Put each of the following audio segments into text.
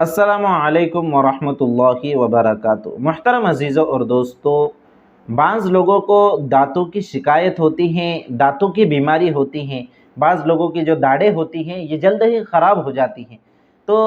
अस्सलामुअलैकुम वरहमतुल्लाहि वबरकातुहू। मुहतरम अजीज़ों और दोस्तों, बाज़ लोगों को दांतों की शिकायत होती हैं, दांतों की बीमारी होती हैं। बाज़ लोगों की जो दाढ़ें होती हैं ये जल्द ही ख़राब हो जाती हैं। तो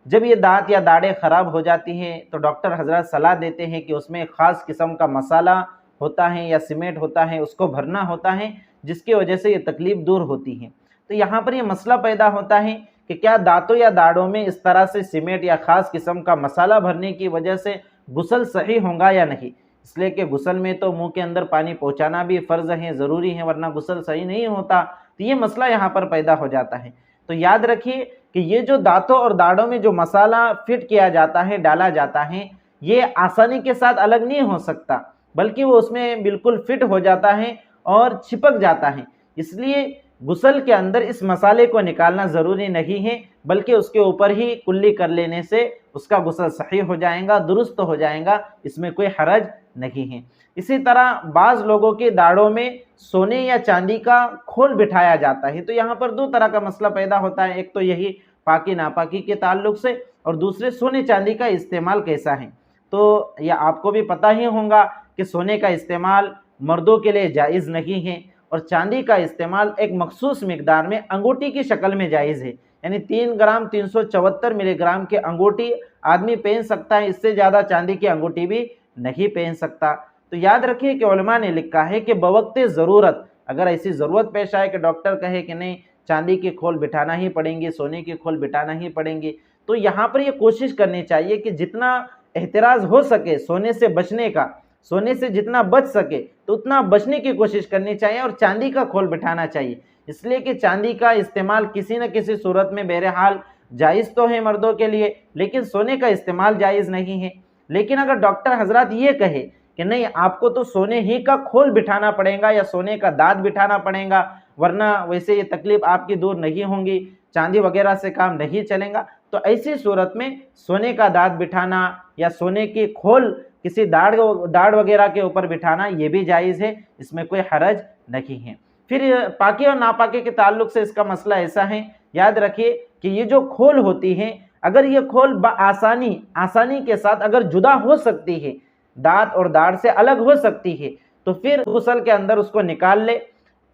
जब ये दांत या दाढ़ें ख़राब हो जाती हैं तो डॉक्टर हज़रत सलाह देते हैं कि उसमें ख़ास किस्म का मसाला होता है या सीमेंट होता है, उसको भरना होता है, जिसकी वजह से ये तकलीफ़ दूर होती है। तो यहाँ पर ये मसला पैदा होता है कि क्या दांतों या दाढ़ों में इस तरह से सीमेंट या ख़ास किस्म का मसाला भरने की वजह से गुस्ल सही होगा या नहीं। इसलिए कि गुस्ल में तो मुंह के अंदर पानी पहुंचाना भी फ़र्ज़ है, ज़रूरी है, वरना गुस्ल सही नहीं होता। तो ये मसला यहाँ पर पैदा हो जाता है। तो याद रखिए कि ये जो दांतों और दाढ़ों में जो मसाला फिट किया जाता है, डाला जाता है, ये आसानी के साथ अलग नहीं हो सकता, बल्कि वो उसमें बिल्कुल फिट हो जाता है और चिपक जाता है। इसलिए गुस्ल के अंदर इस मसाले को निकालना ज़रूरी नहीं है, बल्कि उसके ऊपर ही कुल्ली कर लेने से उसका गुस्ल सही हो जाएगा, दुरुस्त हो जाएगा, इसमें कोई हरज नहीं है। इसी तरह बाज़ लोगों के दाढ़ों में सोने या चांदी का खोल बिठाया जाता है। तो यहाँ पर दो तरह का मसला पैदा होता है, एक तो यही पाकी नापाकी के ताल्लुक से, और दूसरे सोने चांदी का इस्तेमाल कैसा है। तो यह आपको भी पता ही होगा कि सोने का इस्तेमाल मर्दों के लिए जायज़ नहीं है, और चांदी का इस्तेमाल एक मखसूस मिकदार में अंगूठी की शक्ल में जायज़ है। यानी 3 ग्राम 374 मिलीग्राम की अंगूठी आदमी पहन सकता है, इससे ज़्यादा चांदी की अंगूठी भी नहीं पहन सकता। तो याद रखिए कि उलमा ने लिखा है कि बवक्ते ज़रूरत, अगर ऐसी ज़रूरत पेश आए कि डॉक्टर कहे कि नहीं चांदी के खोल बिठाना ही पड़ेंगे, सोने के खोल बिठाना ही पड़ेंगे, तो यहाँ पर ये कोशिश करनी चाहिए कि जितना एहतिराज़ हो सके सोने से बचने का, सोने से जितना बच सके तो उतना बचने की कोशिश करनी चाहिए, और चांदी का खोल बिठाना चाहिए। इसलिए कि चांदी का इस्तेमाल किसी न किसी सूरत में बहरहाल जायज़ तो है मर्दों के लिए, लेकिन सोने का इस्तेमाल जायज़ नहीं है। लेकिन अगर डॉक्टर हजरात ये कहे कि नहीं आपको तो सोने ही का खोल बिठाना पड़ेगा या सोने का दांत बिठाना पड़ेगा, वरना वैसे ये तकलीफ़ आपकी दूर नहीं होंगी, चांदी वगैरह से काम नहीं चलेगा, तो ऐसी सूरत में सोने का दांत बिठाना या सोने की खोल किसी दाढ़ वगैरह के ऊपर बिठाना ये भी जायज़ है, इसमें कोई हरज नहीं है। फिर पाकी और नापाकी के ताल्लुक से इसका मसला ऐसा है, याद रखिए कि ये जो खोल होती है, अगर ये खोल आसानी के साथ अगर जुदा हो सकती है, दांत और दाढ़ से अलग हो सकती है, तो फिर गुस्ल के अंदर उसको निकाल ले।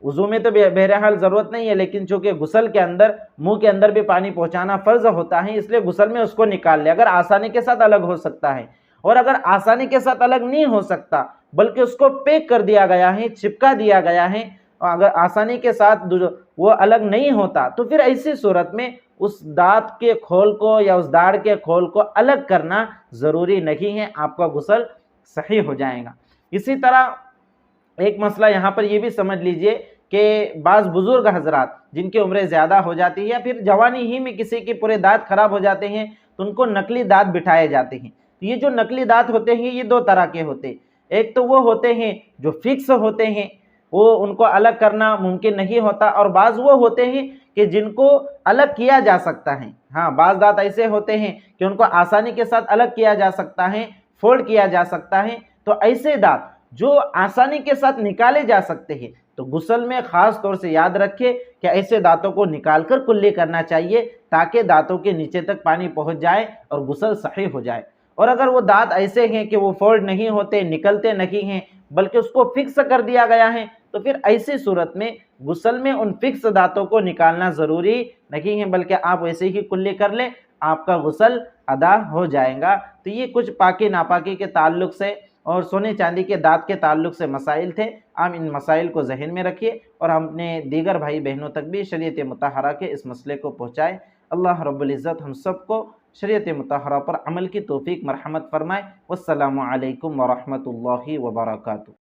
वज़ू में तो बहरहाल ज़रूरत नहीं है, लेकिन चूँकि गुस्ल के अंदर मुंह के अंदर भी पानी पहुँचाना फ़र्ज़ होता है, इसलिए गुस्ल में उसको निकाल ले अगर आसानी के साथ अलग हो सकता है। और अगर आसानी के साथ अलग नहीं हो सकता, बल्कि उसको पैक कर दिया गया है, चिपका दिया गया है, और अगर आसानी के साथ वो अलग नहीं होता, तो फिर ऐसी सूरत में उस दांत के खोल को या उस दाढ़ के खोल को अलग करना ज़रूरी नहीं है, आपका गुस्ल सही हो जाएगा। इसी तरह एक मसला यहाँ पर ये भी समझ लीजिए कि बाज़ बुज़ुर्ग हजरात जिनकी उम्रें ज़्यादा हो जाती है या फिर जवानी ही में किसी के पूरे दांत खराब हो जाते हैं, तो उनको नकली दांत बिठाए जाते हैं। ये जो नकली दांत होते हैं ये दो तरह के होते हैं। एक तो वो होते हैं जो फिक्स होते हैं, वो उनको अलग करना मुमकिन नहीं होता, और बाज़ वो होते हैं कि जिनको अलग किया जा सकता है। हाँ, बाज़ दांत ऐसे होते हैं कि उनको आसानी के साथ अलग किया जा सकता है, फोल्ड किया जा सकता है। तो ऐसे दांत जो आसानी के साथ निकाले जा सकते हैं, तो गुस्ल में ख़ास तौर से याद रखें कि ऐसे दांतों को निकाल कर कुल्ली करना चाहिए, ताकि दांतों के नीचे तक पानी पहुँच जाए और गुस्ल सही हो जाए। और अगर वो दांत ऐसे हैं कि वो फोल्ड नहीं होते, निकलते नहीं हैं, बल्कि उसको फिक्स कर दिया गया है, तो फिर ऐसी सूरत में गुस्ल में उन फिक्स दांतों को निकालना ज़रूरी नहीं है, बल्कि आप वैसे ही कुल्ली कर लें, आपका गुस्ल अदा हो जाएगा। तो ये कुछ पाकी नापाकी के ताल्लुक से और सोने चांदी के दांत के ताल्लुक से मसाइल थे। आप इन मसाइल को जहन में रखिए और अपने दीगर भाई बहनों तक भी शरीयत मुतहरा के इस मसले को पहुँचाएँ। अल्लाह रब्बुल इज़्ज़त हम सबको शरीयत मुतहरा पर अमल की तौफीक मरहमत फरमाए। वस्सलामु अलैकुम वरहमतुल्लाहि वबरकातुहू।